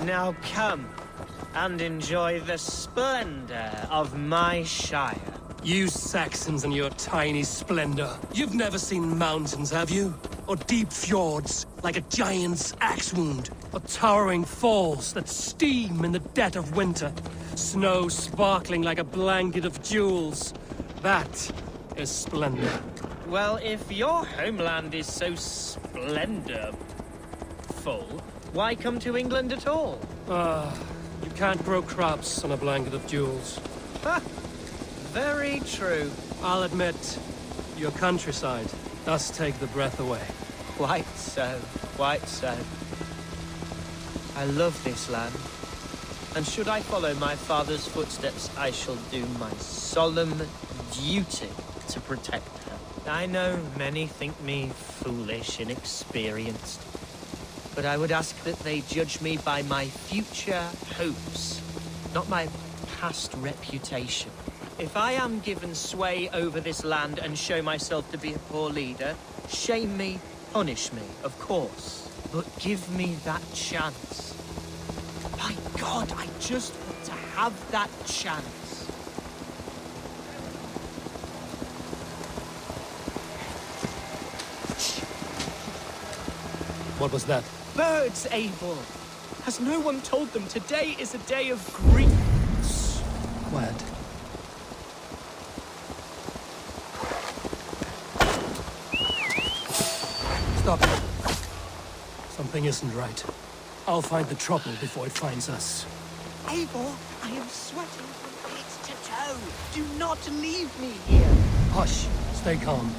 Now come and enjoy the splendor of my Shire. You Saxons and your tiny splendor. You've never seen mountains, have you? Or deep fjords, like a giant's axe wound? Or towering falls that steam in the dead of winter? Snow sparkling like a blanket of jewels? That is splendor. Well, if your homeland is so splendorful, why come to England at all? You can't grow crops on a blanket of jewels. Ha! Very true. I'll admit, your countryside does take the breath away. Quite so, quite so. I love this land, and should I follow my father's footsteps, I shall do my solemn duty to protect her. I know many think me foolish, inexperienced, but I would ask that they judge me by my future hopes, not my past reputation. If I am given sway over this land and show myself to be a poor leader, shame me, punish me, of course. But give me that chance. My God, I just want to have that chance. What was that? Birds, Abel! Has no one told them today is a day of grief? Quiet. Stop. Something isn't right. I'll find the trouble before it finds us. Abel, I am sweating from head to toe. Do not leave me here. Hush. Stay calm.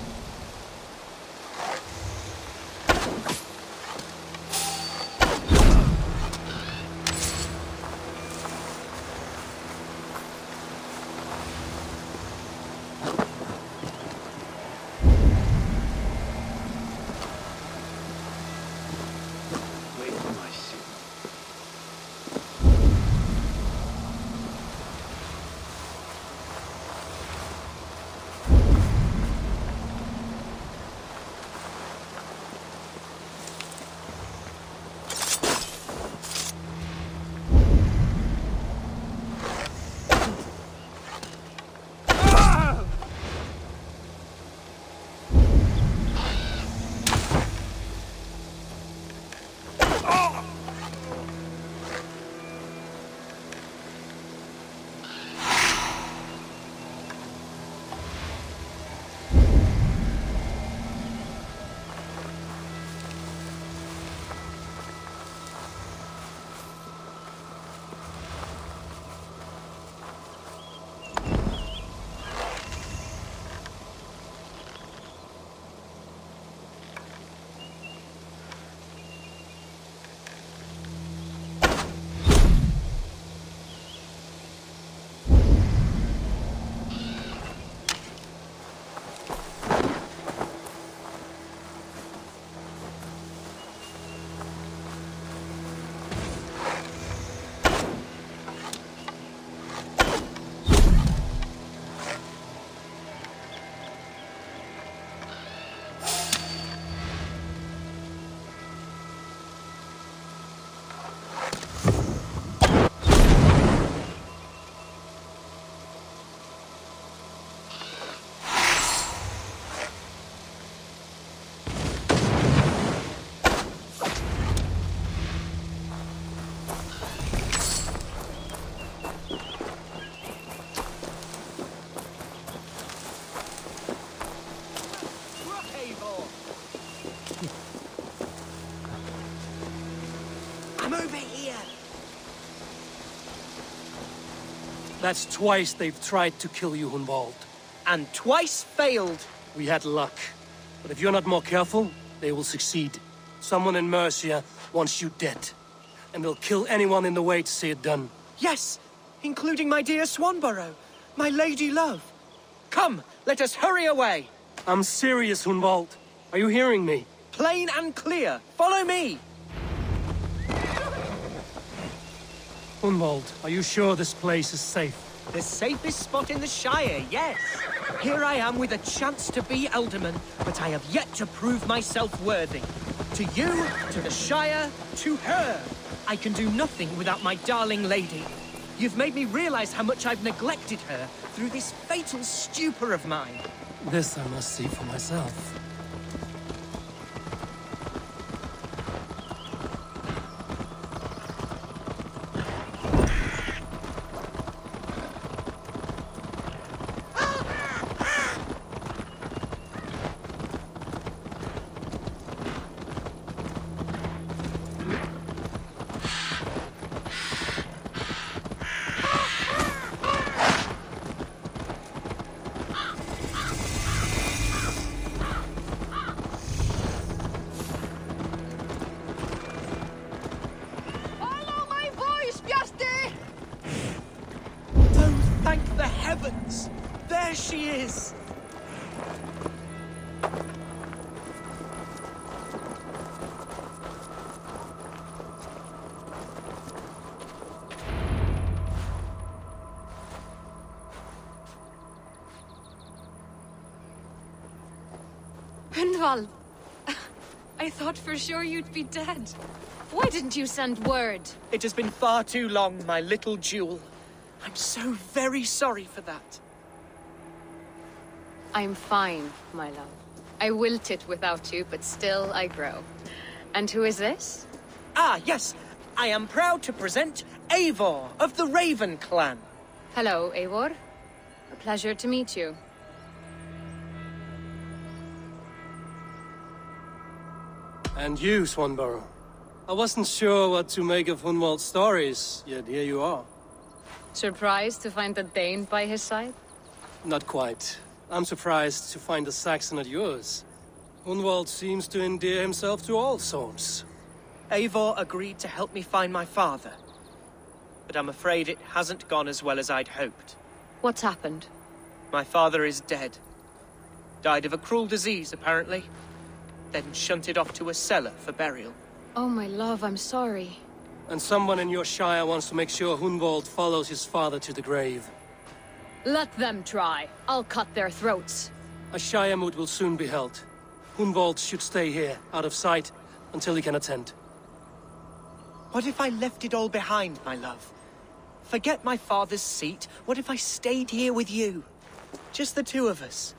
I'm over here. That's twice they've tried to kill you, Hunwald. And twice failed. We had luck. But if you're not more careful, they will succeed. Someone in Mercia wants you dead. And they'll kill anyone in the way to see it done. Yes, including my dear Swanborough, my lady love. Come, let us hurry away. I'm serious, Hunwald. Are you hearing me? Plain and clear. Follow me. Hunwald, are you sure this place is safe? The safest spot in the Shire, yes. Here I am with a chance to be Alderman, but I have yet to prove myself worthy. To you, to the Shire, to her. I can do nothing without my darling lady. You've made me realize how much I've neglected her through this fatal stupor of mine. This I must see for myself. Thank the heavens! There she is! Gunvald! I thought for sure you'd be dead. Why didn't you send word? It has been far too long, my little jewel. I'm so very sorry for that. I'm fine, my love. I wilted without you, but still I grow. And who is this? Ah, yes. I am proud to present Eivor of the Raven clan. Hello, Eivor. A pleasure to meet you. And you, Swanborough. I wasn't sure what to make of Hunwald's stories, yet here you are. Surprised to find a Dane by his side? Not quite. I'm surprised to find a Saxon at yours. Hunwald seems to endear himself to all sorts. Eivor agreed to help me find my father. But I'm afraid it hasn't gone as well as I'd hoped. What's happened? My father is dead. Died of a cruel disease, apparently. Then shunted off to a cellar for burial. Oh, my love, I'm sorry. And someone in your shire wants to make sure Hunwald follows his father to the grave. Let them try. I'll cut their throats. A shire moot will soon be held. Hunwald should stay here, out of sight, until he can attend. What if I left it all behind, my love? Forget my father's seat. What if I stayed here with you? Just the two of us.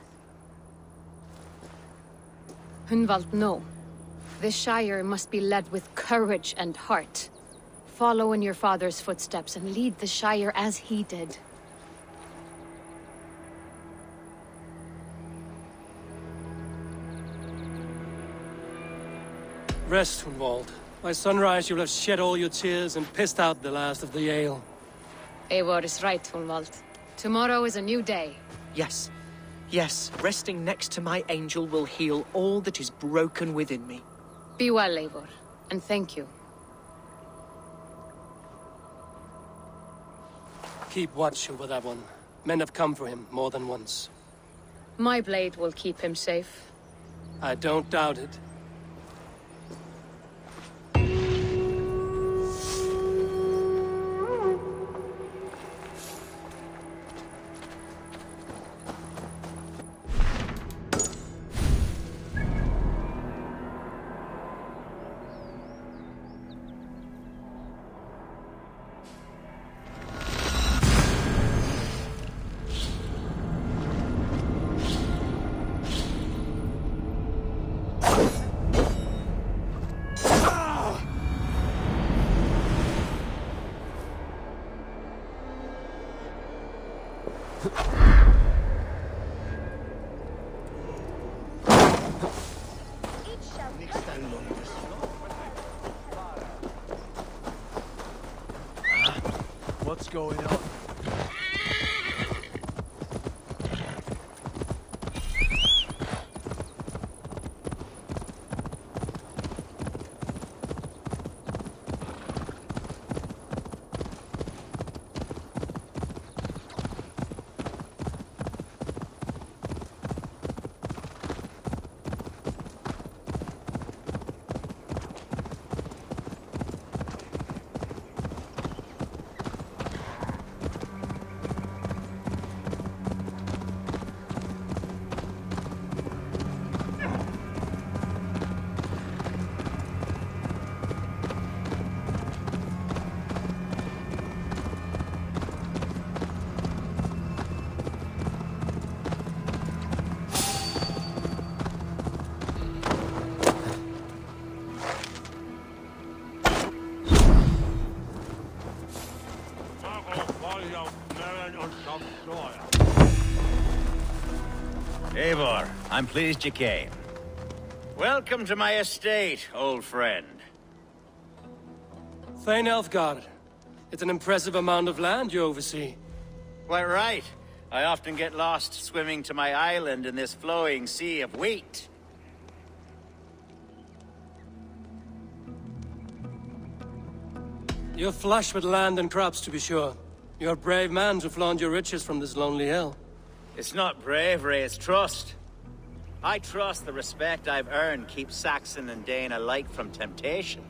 Hunwald, no. This Shire must be led with courage and heart. Follow in your father's footsteps and lead the Shire as he did. Rest, Hunwald. By sunrise you'll have shed all your tears and pissed out the last of the ale. Eivor is right, Hunwald. Tomorrow is a new day. Yes. Yes, resting next to my angel will heal all that is broken within me. Be well, Eivor, and thank you. Keep watch over that one. Men have come for him more than once. My blade will keep him safe. I don't doubt it. What's going on? Eivor, I'm pleased you came. Welcome to my estate, old friend. Thane Elfgard. It's an impressive amount of land you oversee. Quite right. I often get lost swimming to my island in this flowing sea of wheat. You're flush with land and crops, to be sure. You're a brave man to flaunt your riches from this lonely hill. It's not bravery, it's trust. I trust the respect I've earned keeps Saxon and Dane alike from temptation.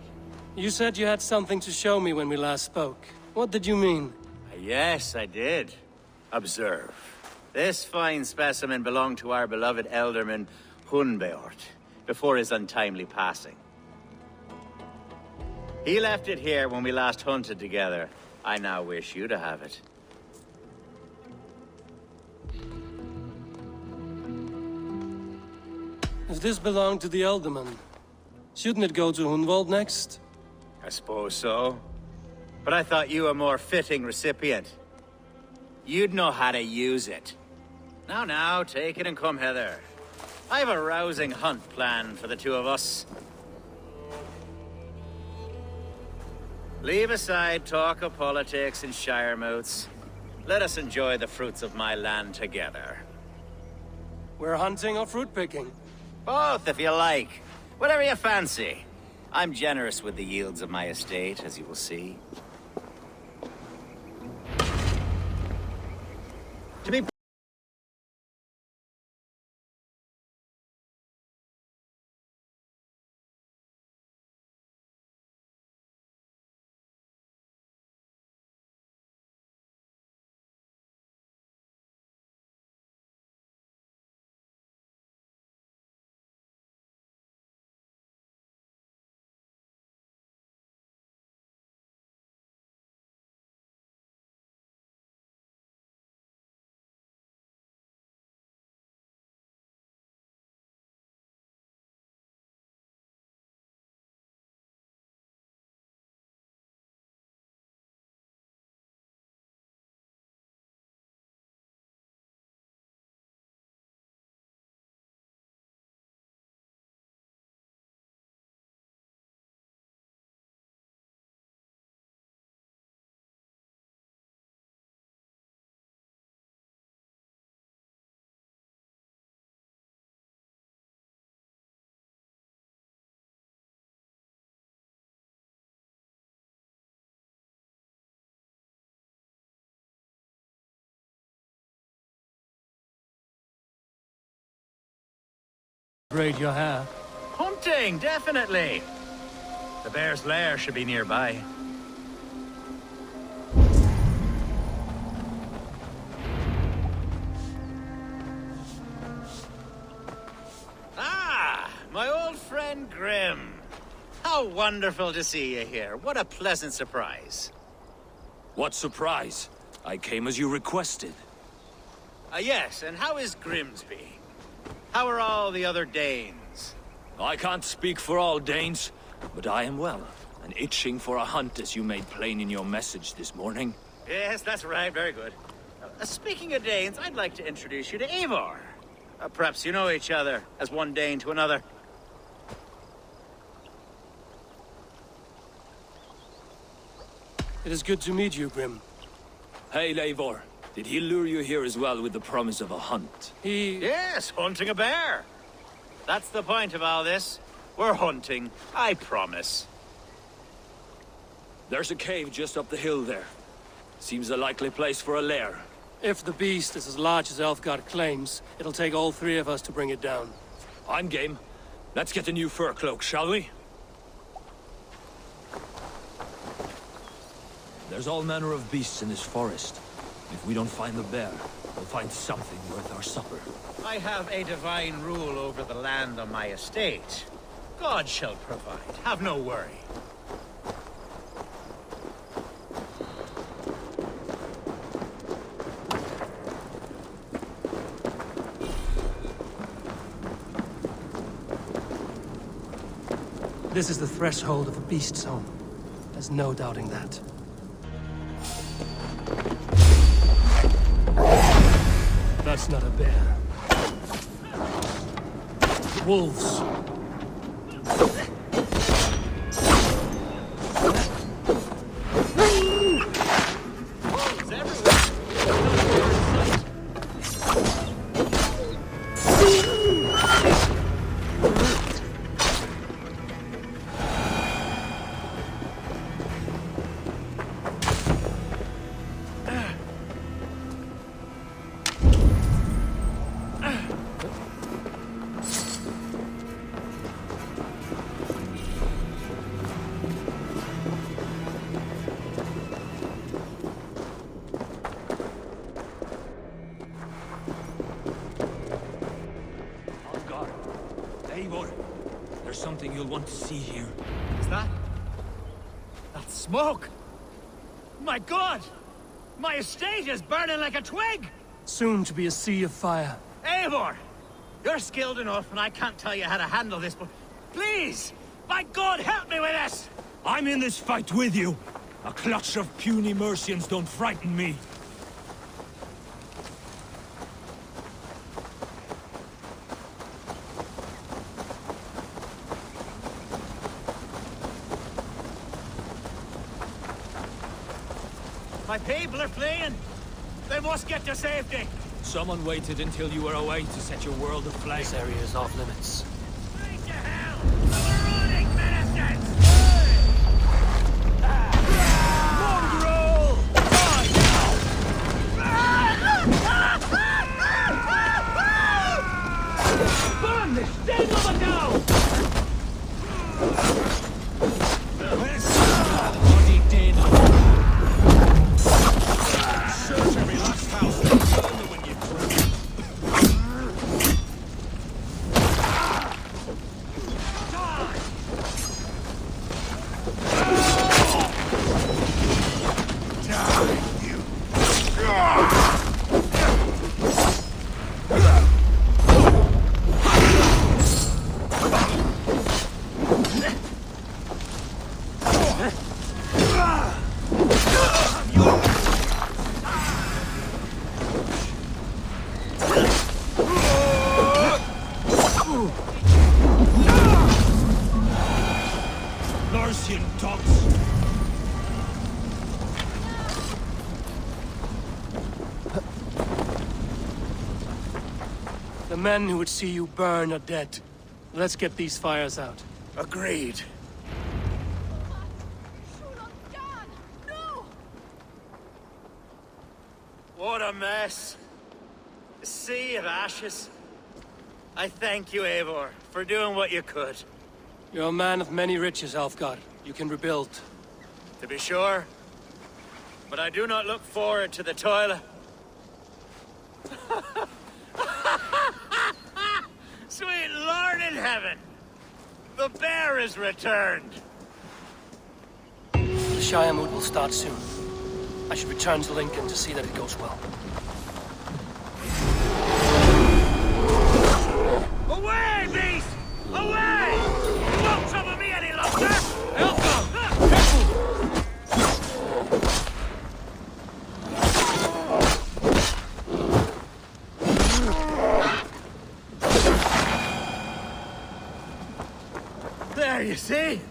You said you had something to show me when we last spoke. What did you mean? Yes, I did. Observe. This fine specimen belonged to our beloved elderman, Hunbeort, before his untimely passing. He left it here when we last hunted together. I now wish you to have it. If this belonged to the Elderman, shouldn't it go to Hunwald next? I suppose so. But I thought you a more fitting recipient. You'd know how to use it. Now, take it and come hither. I have a rousing hunt planned for the two of us. Leave aside talk of politics and shire moats. Let us enjoy the fruits of my land together. We're hunting or fruit picking? Both, if you like. Whatever you fancy. I'm generous with the yields of my estate, as you will see. To be Braid your hair. hunting, definitely. The bear's lair should be nearby. Ah, my old friend Grim. How wonderful to see you here. What a pleasant surprise. What surprise? I came as you requested. Yes, and how is Grimsby? How are all the other Danes? I can't speak for all Danes, but I am well, and itching for a hunt as you made plain in your message this morning. Yes, that's right. Very good. Speaking of Danes, I'd like to introduce you to Eivor. Perhaps you know each other, as one Dane to another. It is good to meet you, Grim. Hey, Eivor. Did he lure you here as well with the promise of a hunt? Yes, hunting a bear. That's the point of all this. We're hunting, I promise. There's a cave just up the hill there. Seems a likely place for a lair. If the beast is as large as Elfgard claims, it'll take all three of us to bring it down. I'm game. Let's get a new fur cloak, shall we? There's all manner of beasts in this forest. If we don't find the bear, we'll find something worth our supper. I have a divine rule over the land on my estate. God shall provide. Have no worry. This is the threshold of a beast's home. There's no doubting that. That's not a bear. wolves. There's something you'll want to see here. Is that? That's smoke! My God! My estate is burning like a twig! Soon to be a sea of fire. Eivor! You're skilled enough, and I can't tell you how to handle this, but please! By God, help me with this! I'm in this fight with you. A clutch of puny Mercians don't frighten me. My people are fleeing! They must get to safety! Someone waited until you were away to set your world aflame. This area is off limits. Straight to hell! Marauding ministers! Mongrel! Burn this thing over now! Bloody dead. Search every last house. Burn them when you drink. Mercian dogs. The men who would see you burn are dead. Let's get these fires out. Agreed. What a mess. A sea of ashes. I thank you, Eivor, for doing what you could. You're a man of many riches, Alfgar. You can rebuild. To be sure. But I do not look forward to the toil. Sweet Lord in heaven! The bear is returned! The Shire mood will start soon. I should return to Lincoln to see that it goes well. Away, beast! Away! You won't trouble me any longer! There, you see?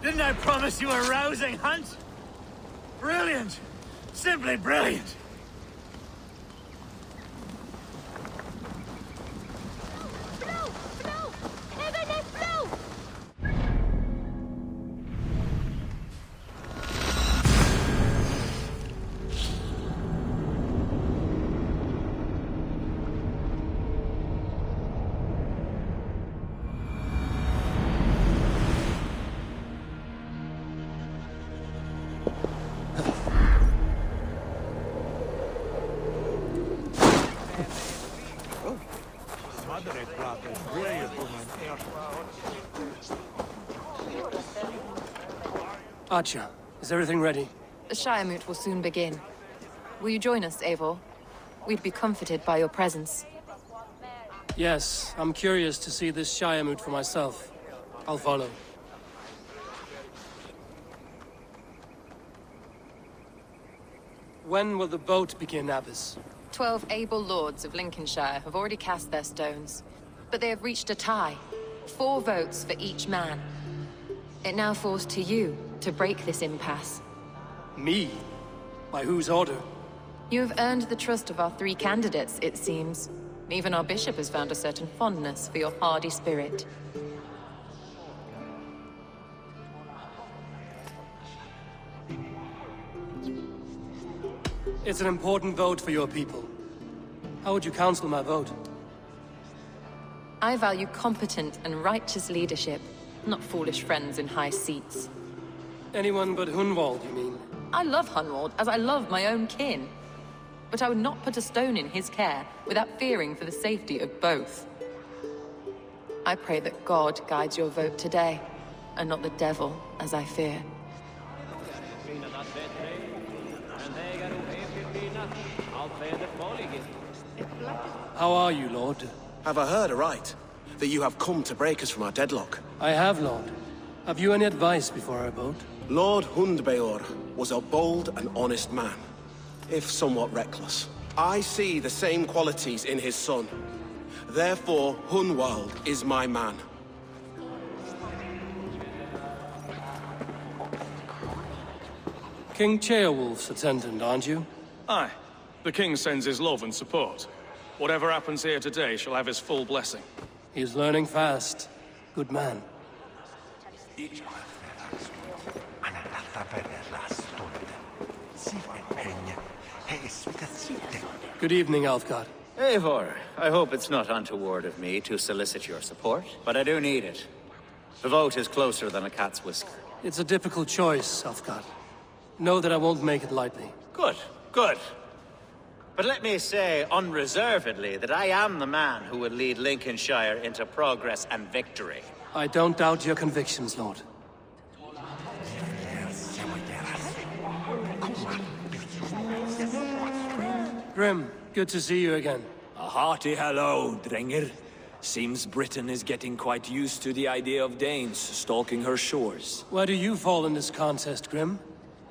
Didn't I promise you a rousing hunt? Brilliant! Simply brilliant! Archer, is everything ready? The Shiremoot will soon begin. Will you join us, Eivor? We'd be comforted by your presence. Yes, I'm curious to see this Shire mood for myself. I'll follow. When will the boat begin, Abbess? 12 able lords of Lincolnshire have already cast their stones. but they have reached a tie. 4 votes for each man. It now falls to you to break this impasse. Me? By whose order? You have earned the trust of our 3 candidates, it seems. Even our bishop has found a certain fondness for your hardy spirit. It's an important vote for your people. How would you counsel my vote? I value competent and righteous leadership, not foolish friends in high seats. Anyone but Hunwald, you mean? I love Hunwald as I love my own kin. But I would not put a stone in his care without fearing for the safety of both. I pray that God guides your vote today, and not the devil, as I fear. How are you, Lord? Have I heard aright? That you have come to break us from our deadlock? I have, Lord. Have you any advice before I vote? Lord Hundbeor was a bold and honest man, if somewhat reckless. I see the same qualities in his son. Therefore, Hunwald is my man. King Ceolwulf's attendant, aren't you? Aye. The king sends his love and support. Whatever happens here today shall have his full blessing. He's learning fast. Good man. Good evening, Alfgard. Eivor, I hope it's not untoward of me to solicit your support, but I do need it. The vote is closer than a cat's whisker. It's a difficult choice, Alfgard. Know that I won't make it lightly. Good, good. But let me say unreservedly that I am the man who will lead Lincolnshire into progress and victory. I don't doubt your convictions, Lord. Grim, good to see you again. A hearty hello, Drenger. Seems Britain is getting quite used to the idea of Danes stalking her shores. Where do you fall in this contest, Grim?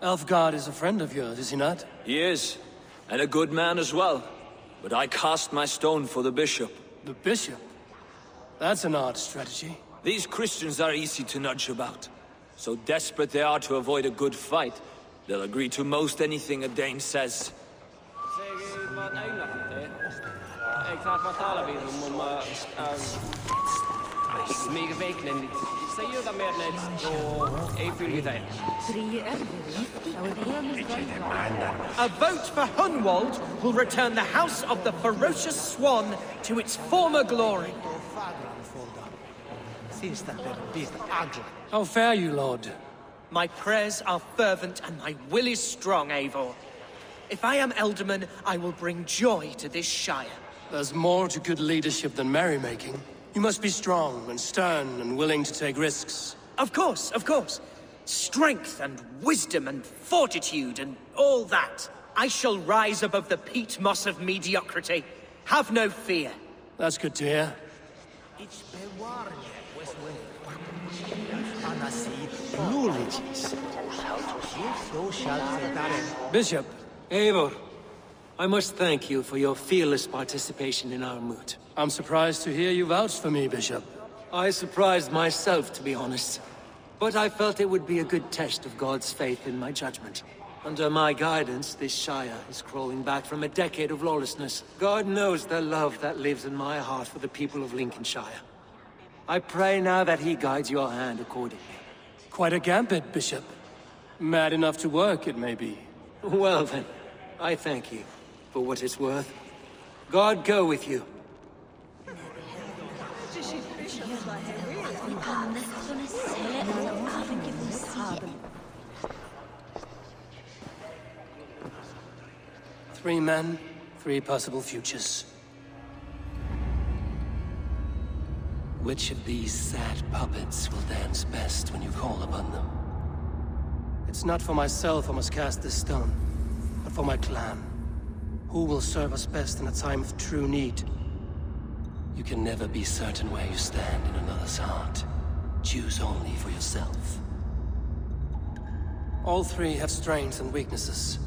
Elfgard is a friend of yours, is he not? He is, and a good man as well. But I cast my stone for the bishop. The bishop? That's an odd strategy. These Christians are easy to nudge about. So desperate they are to avoid a good fight, they'll agree to most anything a Dane says. A vote for Hunwald will return the House of the Ferocious Swan to its former glory. How fare you, Lord? My prayers are fervent and my will is strong, Eivor. If I am Elderman, I will bring joy to this Shire. There's more to good leadership than merrymaking. You must be strong and stern and willing to take risks. Of course, of course. Strength and wisdom and fortitude and all that. I shall rise above the peat moss of mediocrity. Have no fear. That's good to hear. Bishop. Eivor, I must thank you for your fearless participation in our moot. I'm surprised to hear you vouch for me, Bishop. I surprised myself, to be honest. But I felt it would be a good test of God's faith in my judgment. Under my guidance, this Shire is crawling back from a decade of lawlessness. God knows the love that lives in my heart for the people of Lincolnshire. I pray now that he guides your hand accordingly. Quite a gambit, Bishop. Mad enough to work, it may be. Well then, I thank you for what it's worth. God go with you. Three men, 3 possible futures. Which of these sad puppets will dance best when you call upon them? It's not for myself I must cast this stone, but for my clan. Who will serve us best in a time of true need? You can never be certain where you stand in another's heart. Choose only for yourself. All 3 have strengths and weaknesses.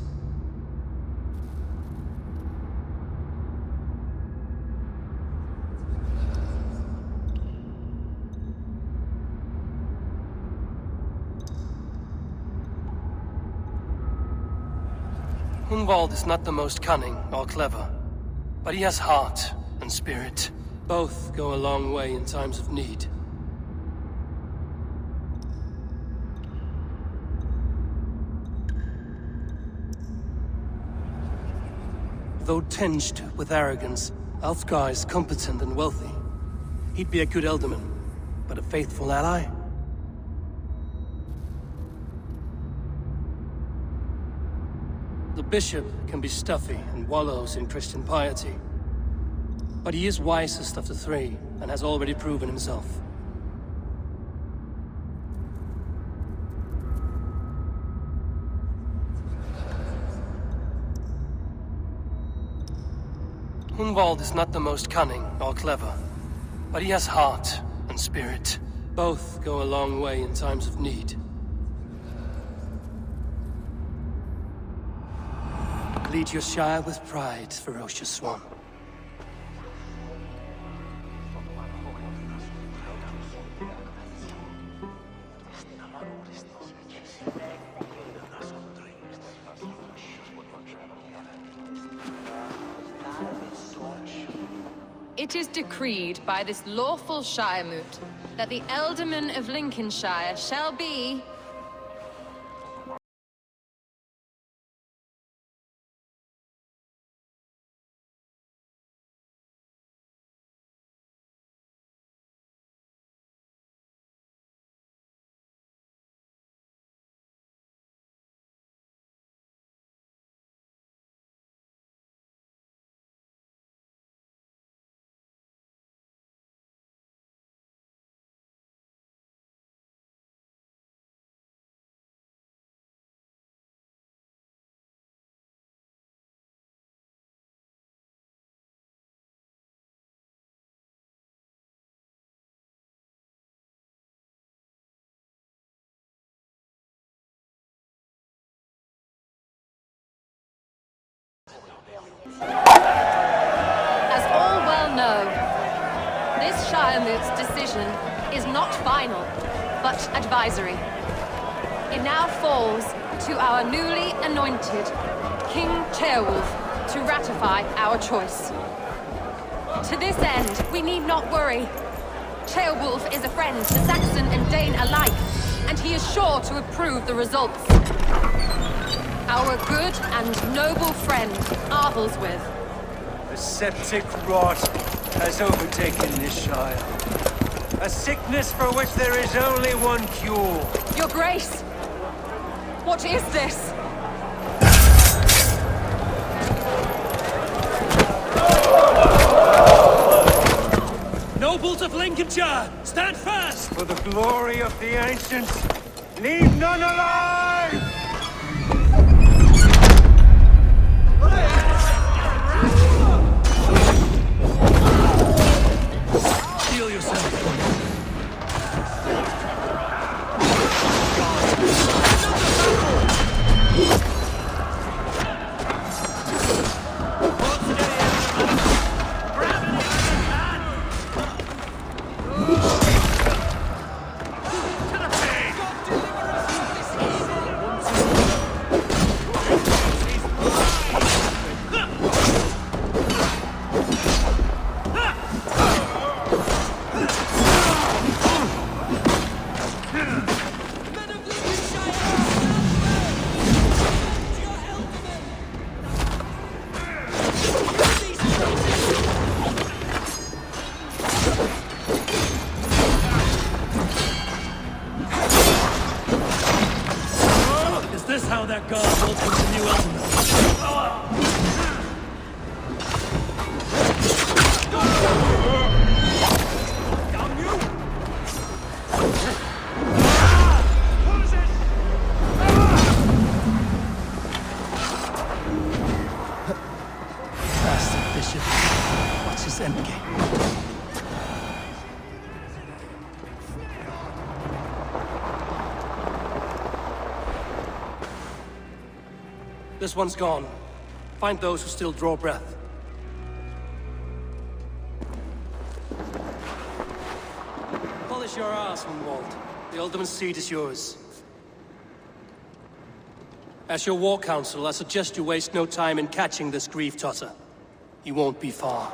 Hunwald is not the most cunning or clever, but he has heart and spirit. Both go a long way in times of need. Though tinged with arrogance, Alfgar is competent and wealthy. He'd be a good Elderman, but a faithful ally? The bishop can be stuffy and wallows in Christian piety. But he is wisest of the three, and has already proven himself. Hunwald is not the most cunning or clever, but he has heart and spirit. Both go a long way in times of need. Lead your Shire with pride, ferocious one. It is decreed by this lawful Shiremoot that the Ealdorman of Lincolnshire shall be... As all well know, this Shiremoot's decision is not final, but advisory. It now falls to our newly anointed King Ceolwulf to ratify our choice. To this end, we need not worry. Ceolwulf is a friend to Saxon and Dane alike, and he is sure to approve the results. Our good and noble friend, Arthelswith. A septic rot has overtaken this Shire. A sickness for which there is only one cure. Your Grace! What is this? Nobles of Lincolnshire, stand fast! For the glory of the ancients, leave none alive! Heal yourself. Is this how that god welcomes a new Elderman? Bastard bishop. What's his endgame? This one's gone. Find those who still draw breath. Polish your ass, Hunwald. The Alderman's seat is yours. As your war council, I suggest you waste no time in catching this grief-tosser. He won't be far.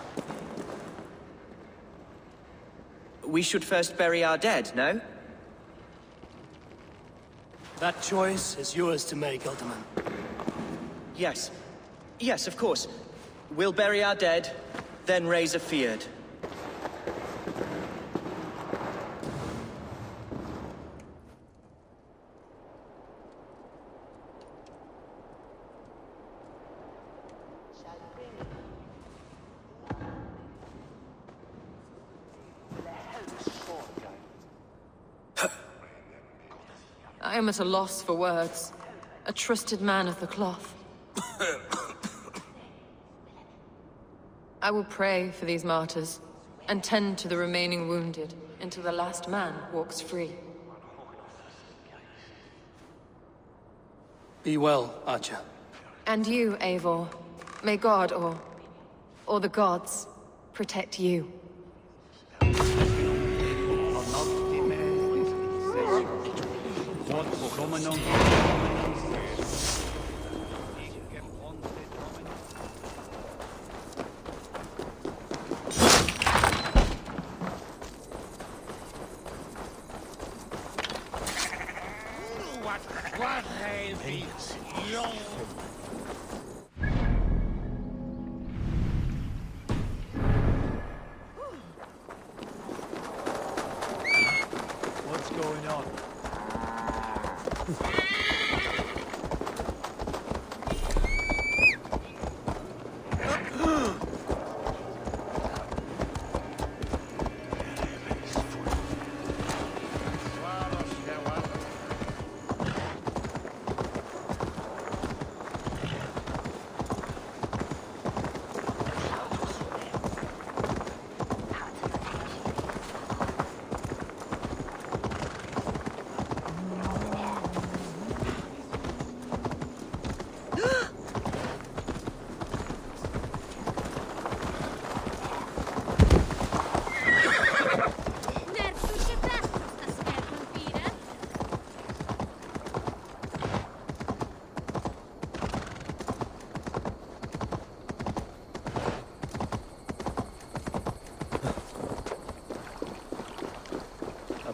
We should first bury our dead, no? That choice is yours to make, Alderman. Yes. Yes, of course. We'll bury our dead, then raise a feared. I am at a loss for words. A trusted man of the cloth. I will pray for these martyrs, and tend to the remaining wounded, until the last man walks free. Be well, Archer. And you, Eivor. May God, or the gods, protect you. What's going on?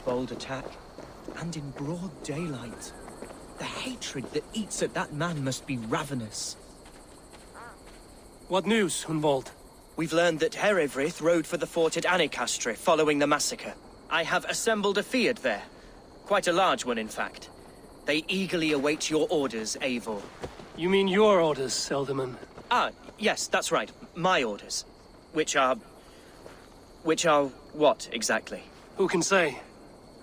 Bold attack, and in broad daylight. The hatred that eats at that man must be ravenous. What news, Hunwald? We've learned that Herewrith rode for the fort at Annikastre following the massacre. I have assembled a Fiad there. Quite a large one, in fact. They eagerly await your orders, Eivor. You mean your orders, Alderman? Ah, yes, that's right. My orders. Which are what, exactly? Who can say?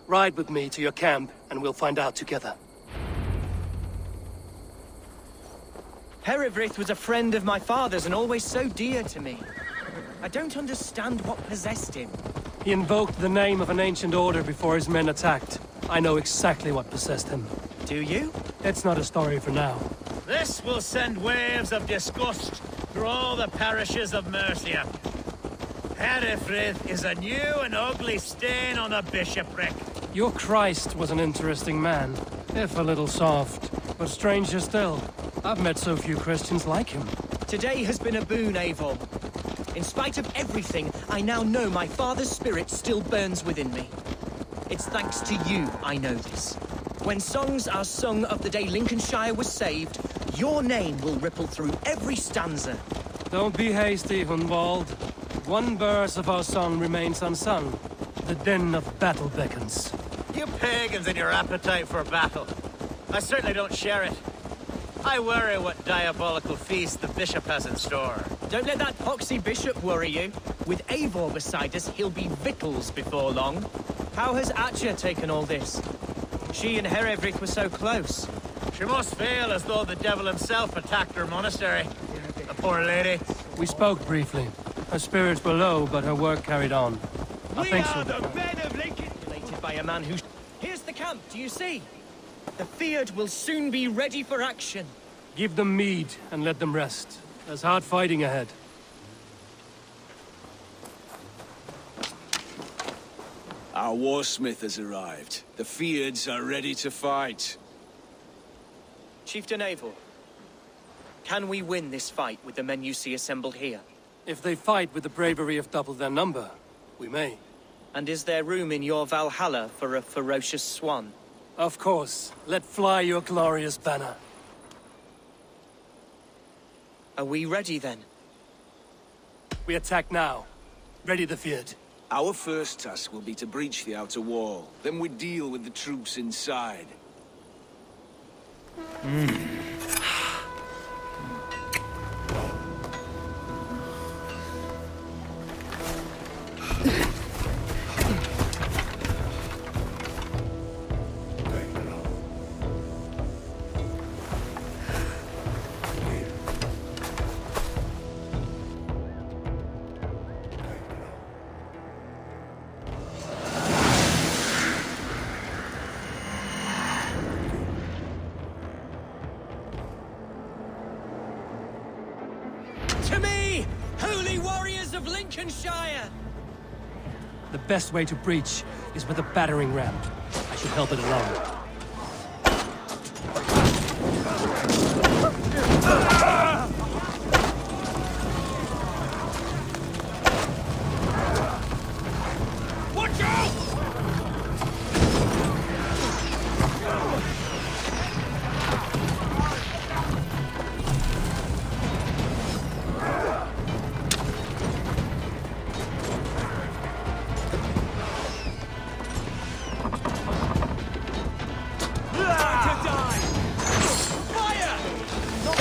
Ride with me to your camp, and we'll find out together. Herewrith was a friend of my father's and always so dear to me. I don't understand what possessed him. He invoked the name of an ancient order before his men attacked. I know exactly what possessed him. Do you? It's not a story for now. This will send waves of disgust through all the parishes of Mercia. Herefrith is a new and ugly stain on the bishopric. Your Christ was an interesting man, if a little soft. But stranger still, I've met so few Christians like him. Today has been a boon, Eivor. In spite of everything, I now know my father's spirit still burns within me. It's thanks to you I know this. When songs are sung of the day Lincolnshire was saved, your name will ripple through every stanza. Don't be hasty, Hunwald. One verse of our song remains unsung. The din of battle beckons. You pagans and your appetite for battle. I certainly don't share it. I worry what diabolical feast the bishop has in store. Don't let that poxy bishop worry you. With Eivor beside us, he'll be victuals before long. How has Atcha taken all this? She and Herewrith were so close. She must feel as though the devil himself attacked her monastery. The poor lady. We spoke briefly. Her spirits were low, but her work carried on. I think so. The men of Lincoln, related by a man who... Here's the camp, do you see? The Fiad will soon be ready for action. Give them mead and let them rest. There's hard fighting ahead. Our warsmith has arrived. The Fiads are ready to fight. Chieftain Eivor, can we win this fight with the men you see assembled here? If they fight with the bravery of double their number, we may. And is there room in your Valhalla for a ferocious swan? Of course. Let fly your glorious banner. Are we ready then? We attack now. Ready the field. Our first task will be to breach the outer wall. Then we deal with the troops inside. To me, holy warriors of Lincolnshire! The best way to breach is with a battering ram. I should help it along. Watch out! Fire! Not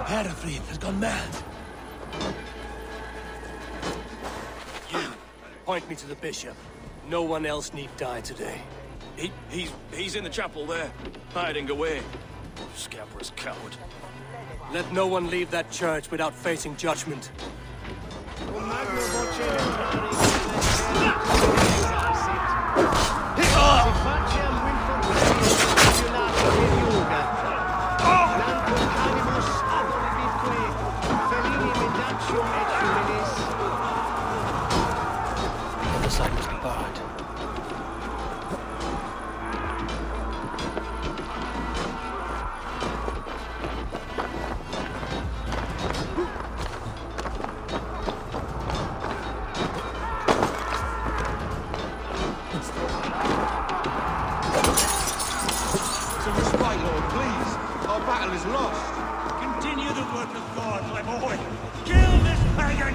Herefried has gone mad. You, point me to the bishop. No one else need die today. He's in the chapel there, hiding away. Scabrous coward. Let no one leave that church without facing judgment. The other side must be barred. Continue the work of God, my boy. Kill this pagan!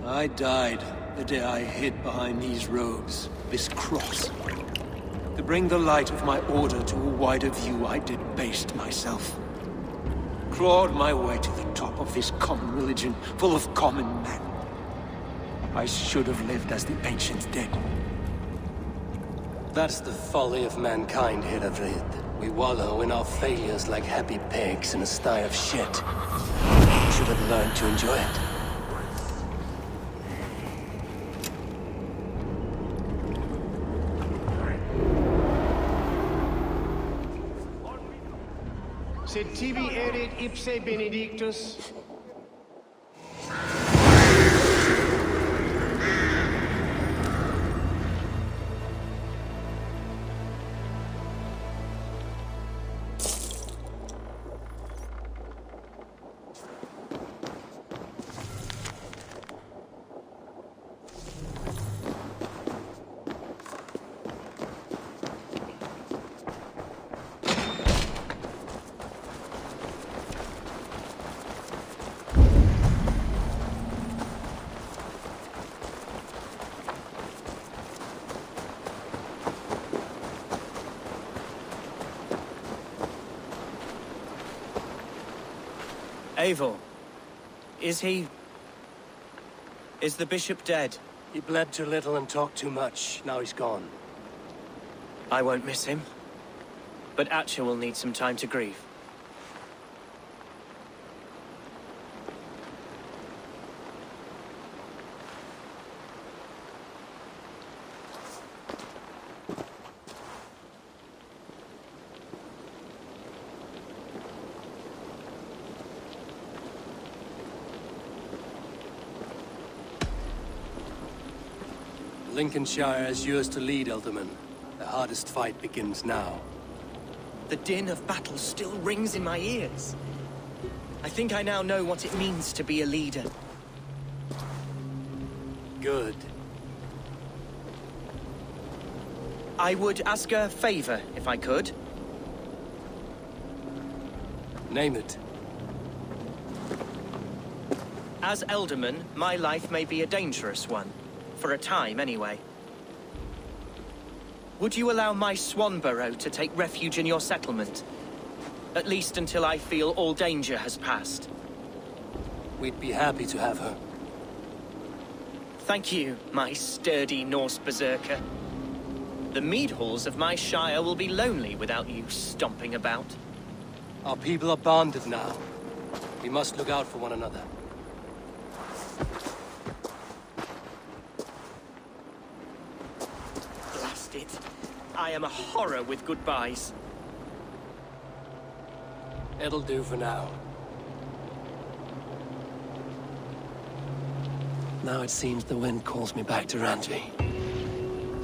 I died the day I hid behind these robes, this cross. To bring the light of my order to a wider view, I debased myself. Clawed my way to the top of this common religion, full of common men. I should have lived as the ancient did. That's the folly of mankind, Herefried. We wallow in our failures like happy pigs in a sty of shit. We should have learned to enjoy it. Sed tibi erit ipse benedictus. Eivor, is the bishop dead? He bled too little and talked too much. Now he's gone. I won't miss him. But Atcha will need some time to grieve. Lincolnshire is yours to lead, Elderman. The hardest fight begins now. The din of battle still rings in my ears. I think I now know what it means to be a leader. Good. I would ask a favor, if I could. Name it. As Elderman, my life may be a dangerous one. For a time, anyway. Would you allow my Swanborough to take refuge in your settlement? At least until I feel all danger has passed. We'd be happy to have her. Thank you, my sturdy Norse berserker. The mead halls of my shire will be lonely without you stomping about. Our people are bonded now. We must look out for one another. Blast it. I am a horror with goodbyes. It'll do for now. Now it seems the wind calls me back to Randvi.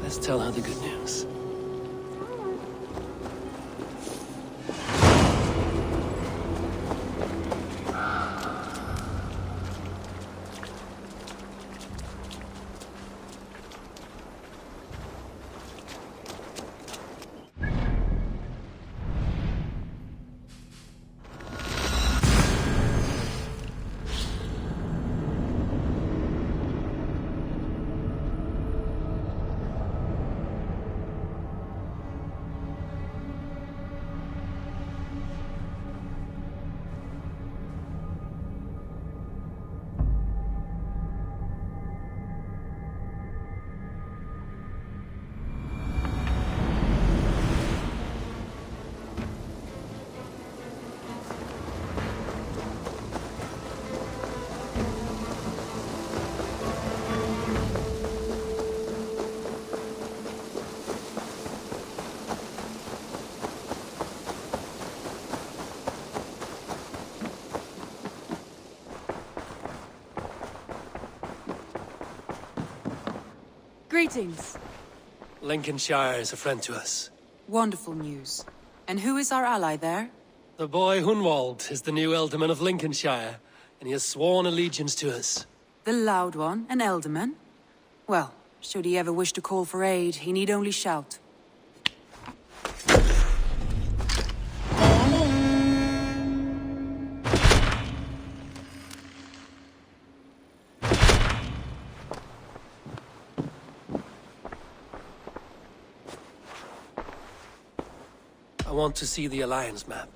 Let's tell her the good news. Greetings. Lincolnshire is a friend to us. Wonderful news. And who is our ally there? The boy Hunwald is the new Ealdorman of Lincolnshire, and he has sworn allegiance to us. The Loud One, an Ealdorman? Well, should he ever wish to call for aid, he need only shout. I want to see the Alliance map.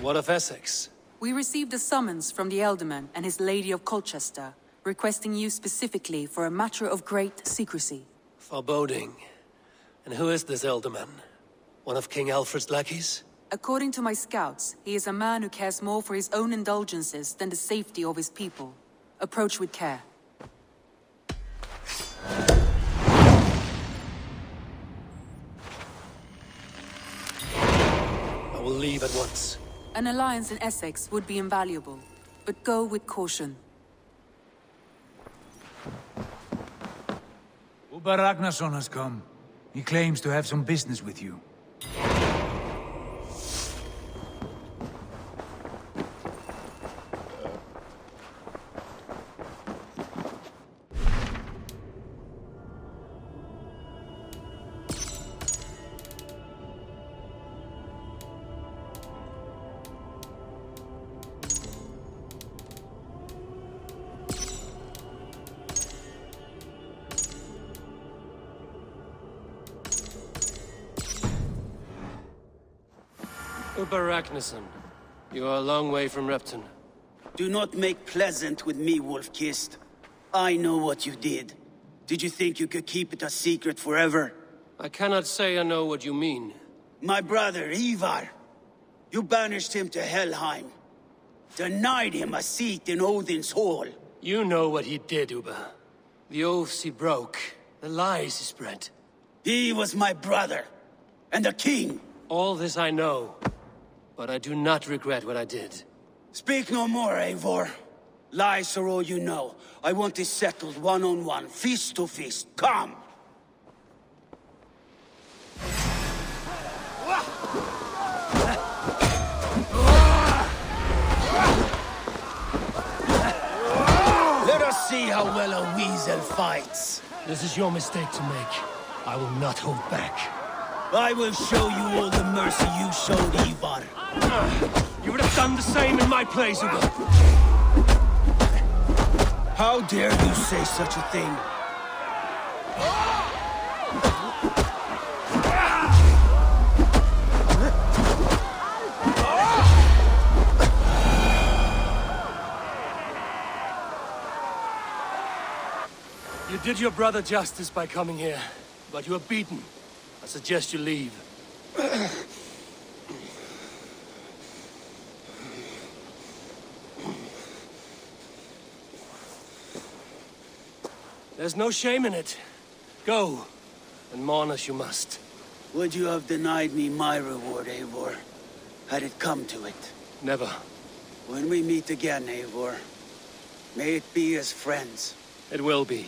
What of Essex? We received a summons from the Ealdorman and his Lady of Colchester, requesting you specifically for a matter of great secrecy. Foreboding. And who is this Ealdorman? One of King Alfred's lackeys? According to my scouts, he is a man who cares more for his own indulgences than the safety of his people. Approach with care. I will leave at once. An alliance in Essex would be invaluable, but go with caution. Uber Ragnarsson has come. He claims to have some business with you. Uber Ragnarsson, you are a long way from Repton. Do not make pleasant with me, Wolf-Kissed. I know what you did. Did you think you could keep it a secret forever? I cannot say I know what you mean. My brother, Ivar. You banished him to Helheim. Denied him a seat in Odin's hall. You know what he did, Uber. The oaths he broke. The lies he spread. He was my brother. And the king. All this I know. But I do not regret what I did. Speak no more, Eivor. Lies are all you know. I want this settled one-on-one, fist to fist. Come! Let us see how well a weasel fights. This is your mistake to make. I will not hold back. I will show you all the mercy you showed Ivar. You would have done the same in my place, Ugo. How dare you say such a thing? You did your brother justice by coming here, but you were beaten. I suggest you leave. There's no shame in it. Go, and mourn as you must. Would you have denied me my reward, Eivor, had it come to it? Never. When we meet again, Eivor, may it be as friends. It will be.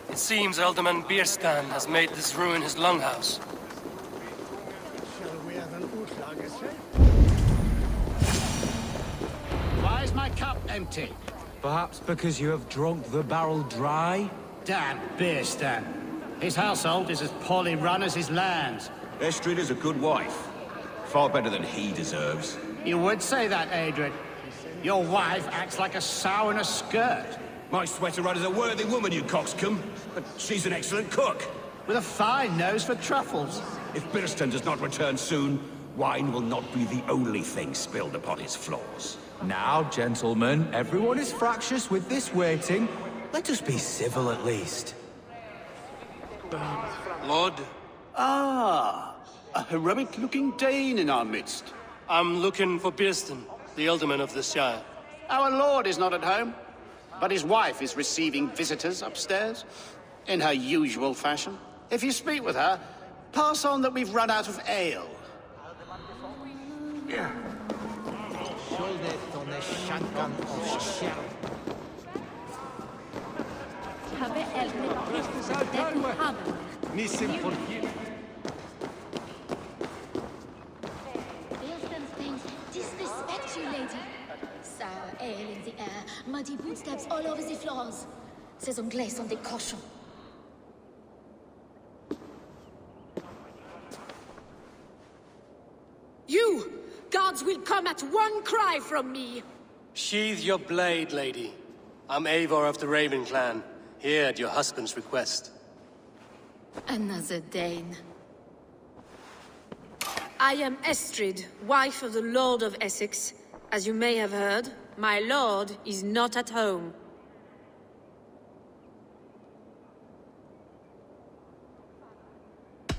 It seems Alderman Bierstan has made this ruin his longhouse. Why is my cup empty? Perhaps because you have drunk the barrel dry? Damn Bierstan. His household is as poorly run as his lands. Estrid is a good wife. Far better than he deserves. You would say that, Adrian. Your wife acts like a sow in a skirt. My sweater rider's a worthy woman, you coxcomb. But she's an excellent cook. With a fine nose for truffles. If Bierstan does not return soon, wine will not be the only thing spilled upon his floors. Now, gentlemen, everyone is fractious with this waiting. Let us be civil at least. Lord? Ah, a heroic-looking Dane in our midst. I'm looking for Bierstan, the alderman of the Shire. Our lord is not at home, but his wife is receiving visitors upstairs, in her usual fashion. If you speak with her, pass on that we've run out of ale. Disrespect you, lady. Sour ale in the air, muddy footsteps all over the floors. Ces anglais sont des cochons. You! Guards with come at one cry from me. Sheathe your blade, lady. I'm Eivor of the Raven clan, here at your husband's request. Another Dane. I am Estrid, wife of the Lord of Essex. As you may have heard, my lord is not at home.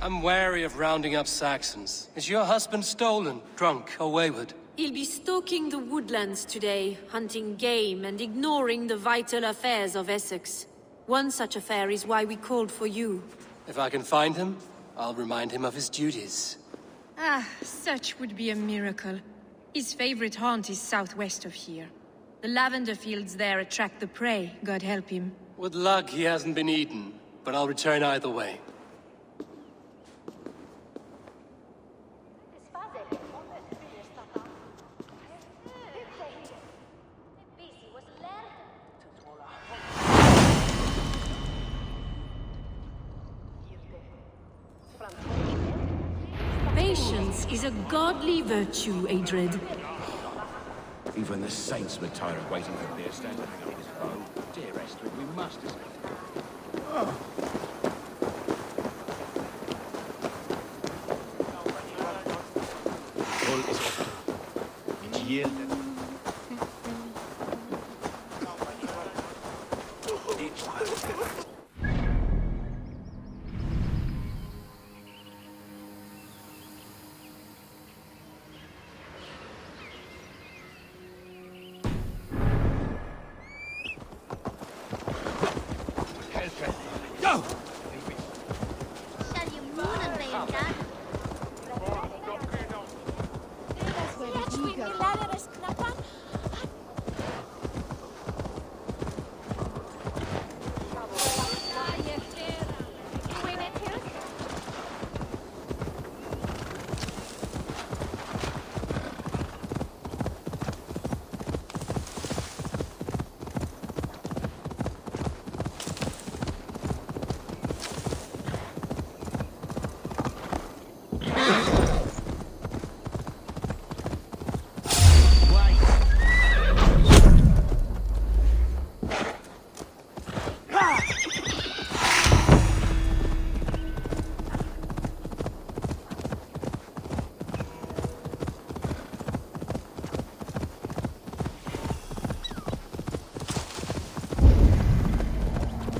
I'm wary of rounding up Saxons. Is your husband stolen, drunk, or wayward? He'll be stalking the woodlands today, hunting game and ignoring the vital affairs of Essex. One such affair is why we called for you. If I can find him, I'll remind him of his duties. Ah, such would be a miracle. His favorite haunt is southwest of here. The lavender fields there attract the prey, God help him. With luck, he hasn't been eaten, but I'll return either way. Patience is a godly virtue, Adred. Even the saints would tire of waiting for Beerstein to hang up his bow. Dear Esther, we must escape. Oh.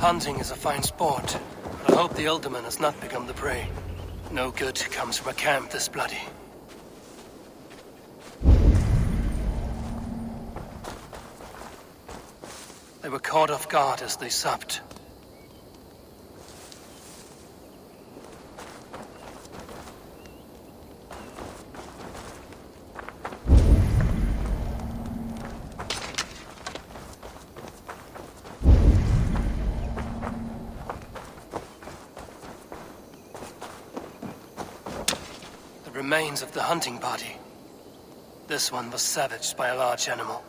Hunting is a fine sport, but I hope the Alderman has not become the prey. No good comes from a camp this bloody. They were caught off guard as they supped. Remains of the hunting party. This one was savaged by a large animal.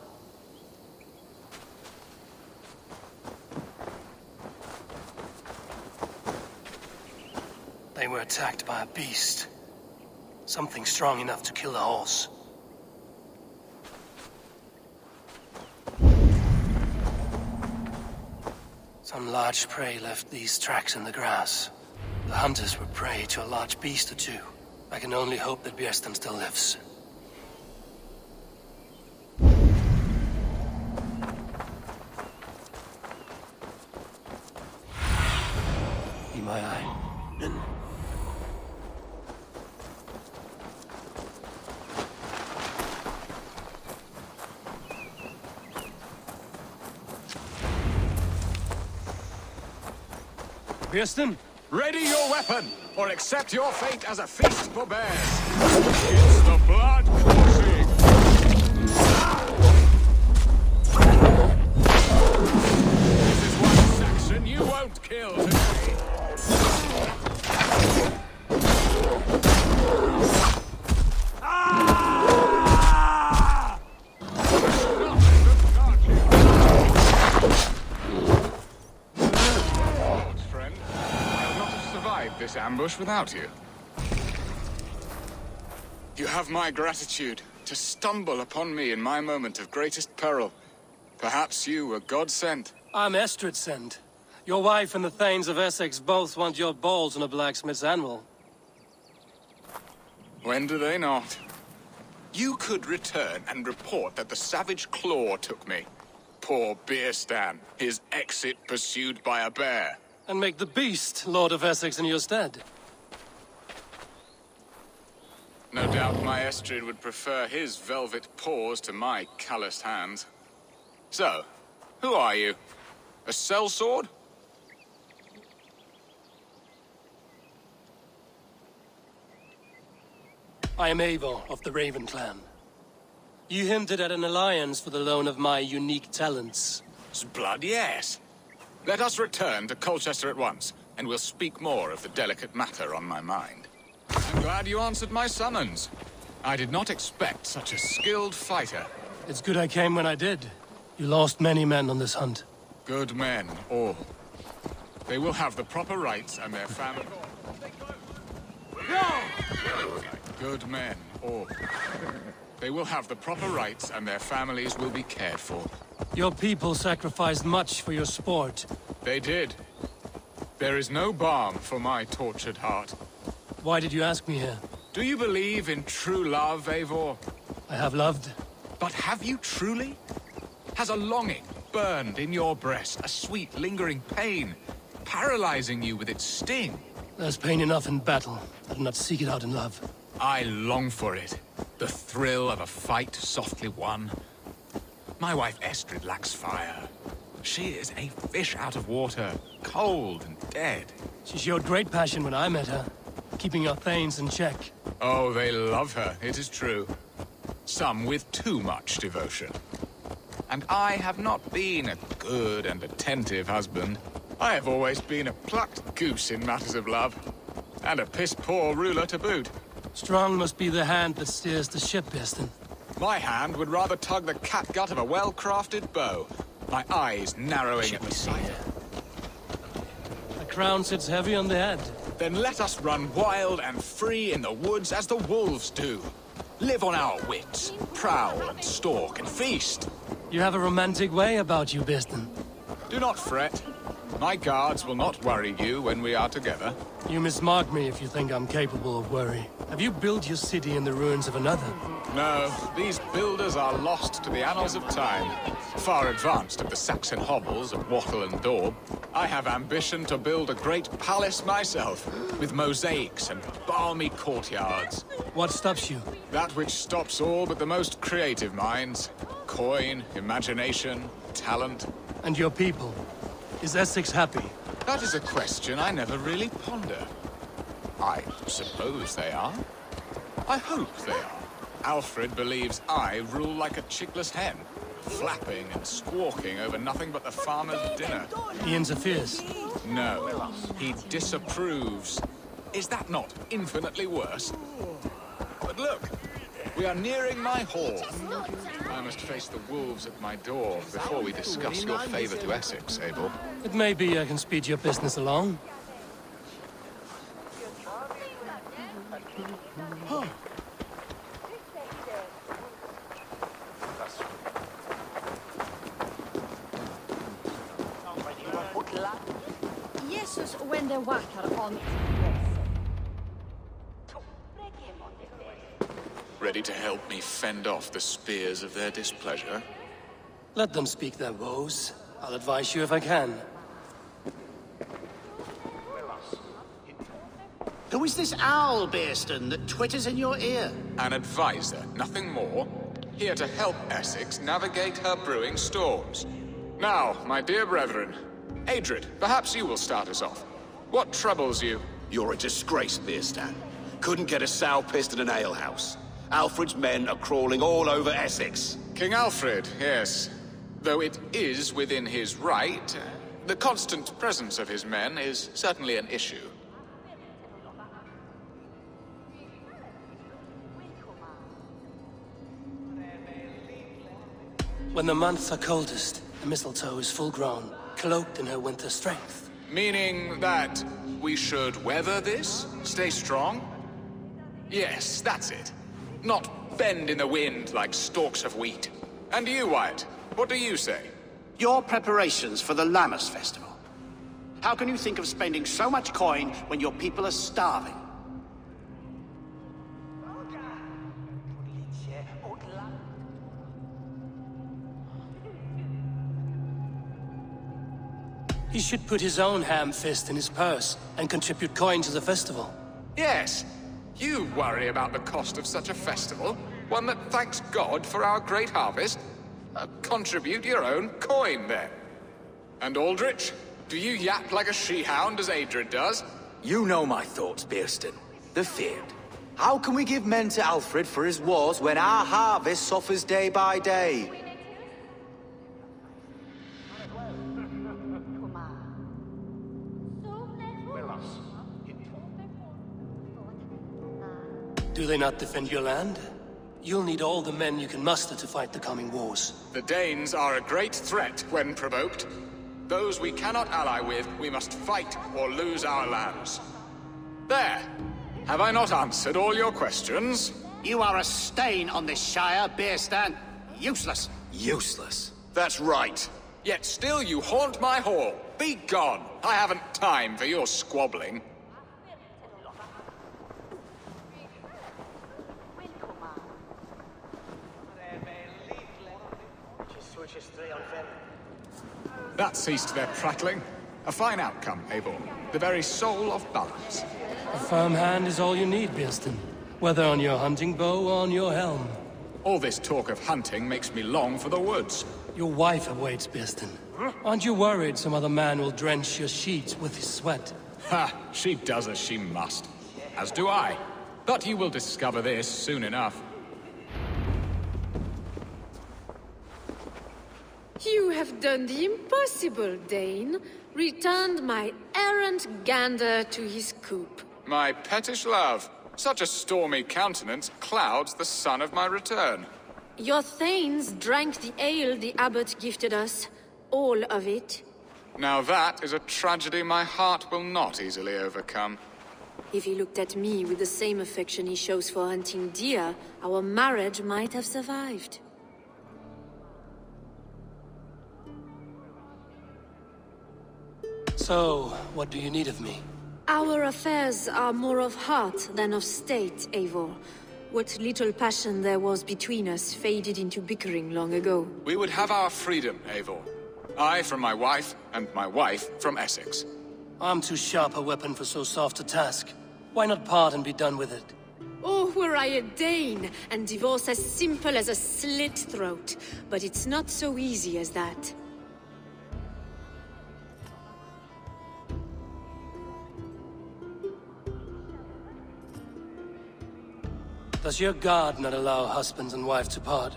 They were attacked by a beast. Something strong enough to kill a horse. Some large prey left these tracks in the grass. The hunters were prey to a large beast or two. I can only hope that Bjersten still lives. Be my eye. Bjersten, ready your weapon! Or accept your fate as a feast for bears. It's the blood coursing. This is one Saxon you won't kill today. Friend, I'll not have survived this ambush without you. You have my gratitude. To stumble upon me in my moment of greatest peril. Perhaps you were God-sent. I'm Estrid sent. Your wife and the Thanes of Essex both want your balls on a blacksmith's anvil. When do they not? You could return and report that the savage Claw took me. Poor Beerstan, his exit pursued by a bear. And make the beast Lord of Essex in your stead. No doubt my Estrid would prefer his velvet paws to my calloused hands. So, who are you? A sellsword? I am Eivor of the Raven Clan. You hinted at an alliance for the loan of my unique talents. Blood, yes. Let us return to Colchester at once, and we'll speak more of the delicate matter on my mind. I'm glad you answered my summons. I did not expect such a skilled fighter. It's good I came when I did. You lost many men on this hunt. Good men, all. They will have the proper rights and their family... Good men, all. They will have the proper rights and their families will be cared for. Your people sacrificed much for your sport. They did. There is no balm for my tortured heart. Why did you ask me here? Do you believe in true love, Eivor? I have loved. But have you truly? Has a longing burned in your breast, a sweet, lingering pain, paralyzing you with its sting? There's pain enough in battle. I do not seek it out in love. I long for it. The thrill of a fight softly won. My wife Estrid lacks fire. She is a fish out of water, cold and dead. She showed great passion when I met her, keeping your Thanes in check. Oh, they love her, it is true. Some with too much devotion. And I have not been a good and attentive husband. I have always been a plucked goose in matters of love. And a piss-poor ruler to boot. Strong must be the hand that steers the ship, Beerstan. My hand would rather tug the catgut of a well-crafted bow. My eyes narrowing at the sight. The crown sits heavy on the head. Then let us run wild and free in the woods as the wolves do. Live on our wits, prowl and stalk and feast. You have a romantic way about you, Beerstan. Do not fret. My guards will not worry you when we are together. You mismark me if you think I'm capable of worry. Have you built your city in the ruins of another? No, these builders are lost to the annals of time. Far advanced of the Saxon hovels of Wattle and Daub, I have ambition to build a great palace myself, with mosaics and balmy courtyards. What stops you? That which stops all but the most creative minds. Coin, imagination, talent. And your people? Is Essex happy? That is a question I never really ponder. I suppose they are. I hope they are. Alfred believes I rule like a chickless hen, flapping and squawking over nothing but the farmer's dinner. He interferes? No, he disapproves. Is that not infinitely worse? But look, we are nearing my hall. I must face the wolves at my door before we discuss your favor to Essex, Abel. It may be I can speed your business along. Jesus when vakar on. Ready to help me fend off the spears of their displeasure? Let them speak their woes. I'll advise you if I can. Who is this owl, Beerstan, that twitters in your ear? An advisor, nothing more. Here to help Essex navigate her brewing storms. Now, my dear brethren, Adrid, perhaps you will start us off. What troubles you? You're a disgrace, Beerstan. Couldn't get a sow pissed in an alehouse. Alfred's men are crawling all over Essex. King Alfred, yes. Though it is within his right, the constant presence of his men is certainly an issue. When the months are coldest, the mistletoe is full grown, cloaked in her winter strength. Meaning that we should weather this? Stay strong? Yes, that's it. Not bend in the wind like stalks of wheat. And you, Wyatt, what do you say? Your preparations for the Lammas festival. How can you think of spending so much coin when your people are starving? He should put his own ham fist in his purse and contribute coin to the festival. Yes. You worry about the cost of such a festival, one that thanks God for our great harvest? Contribute your own coin, then. And Aldrich, do you yap like a she-hound as Adred does? You know my thoughts, Bearston. The field. How can we give men to Alfred for his wars when our harvest suffers day by day? Do they not defend your land? You'll need all the men you can muster to fight the coming wars. The Danes are a great threat when provoked. Those we cannot ally with, we must fight or lose our lands. There! Have I not answered all your questions? You are a stain on this Shire, Beerstan. Useless. Useless? That's right. Yet still you haunt my hall. Be gone! I haven't time for your squabbling. That ceased their prattling. A fine outcome, Eivor. The very soul of balance. A firm hand is all you need, Bearston. Whether on your hunting bow or on your helm. All this talk of hunting makes me long for the woods. Your wife awaits, Bearston. Aren't you worried some other man will drench your sheets with his sweat? Ha! She does as she must. As do I. But you will discover this soon enough. You have done the impossible, Dane. Returned my errant gander to his coop. My pettish love. Such a stormy countenance clouds the sun of my return. Your thanes drank the ale the abbot gifted us. All of it. Now that is a tragedy my heart will not easily overcome. If he looked at me with the same affection he shows for hunting deer, our marriage might have survived. So, what do you need of me? Our affairs are more of heart than of state, Eivor. What little passion there was between us faded into bickering long ago. We would have our freedom, Eivor. I from my wife, and my wife from Essex. I'm too sharp a weapon for so soft a task. Why not part and be done with it? Oh, were I a Dane, and divorce as simple as a slit throat. But it's not so easy as that. Does your God not allow husbands and wives to part?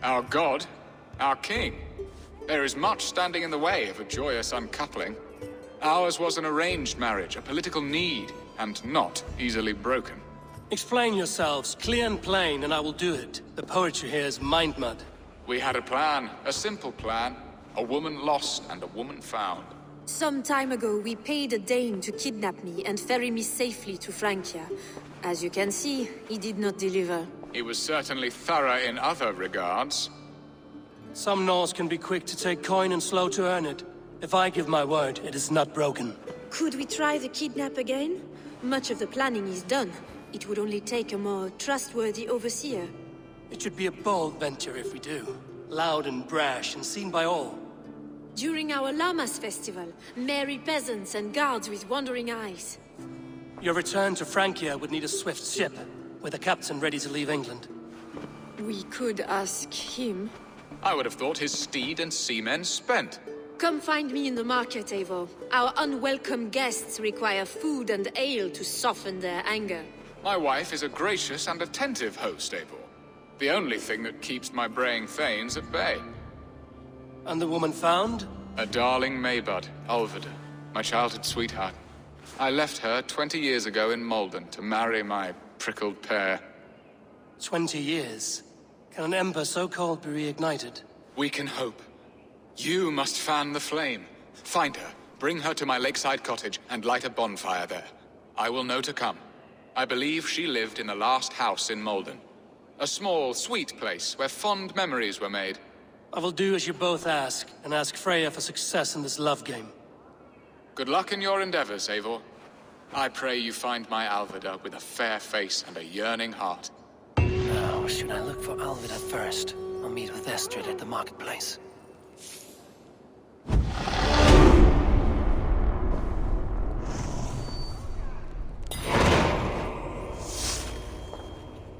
Our God? Our king? There is much standing in the way of a joyous uncoupling. Ours was an arranged marriage, a political need, and not easily broken. Explain yourselves, clear and plain, and I will do it. The poetry here is mind mud. We had a plan, a simple plan. A woman lost and a woman found. Some time ago, we paid a Dane to kidnap me and ferry me safely to Francia. As you can see, he did not deliver. He was certainly thorough in other regards. Some Norse can be quick to take coin and slow to earn it. If I give my word, it is not broken. Could we try the kidnap again? Much of the planning is done. It would only take a more trustworthy overseer. It should be a bold venture if we do. Loud and brash and seen by all. During our Lammas festival, merry peasants and guards with wandering eyes. Your return to Francia would need a swift ship, with a captain ready to leave England. We could ask him. I would have thought his steed and seamen spent. Come find me in the market, Eivor. Our unwelcome guests require food and ale to soften their anger. My wife is a gracious and attentive host, Eivor. The only thing that keeps my braying thanes at bay. And the woman found? A darling Maybud, Ulvida, my childhood sweetheart. I left her 20 years ago in Malden to marry my prickled pear. 20 years? Can an ember so cold be reignited? We can hope. You must fan the flame. Find her, bring her to my lakeside cottage, and light a bonfire there. I will know to come. I believe she lived in the last house in Malden. A small, sweet place where fond memories were made. I will do as you both ask, and ask Freya for success in this love game. Good luck in your endeavors, Eivor. I pray you find my Alvida with a fair face and a yearning heart. Now, should I look for Alvida first, or meet with Estrid at the marketplace?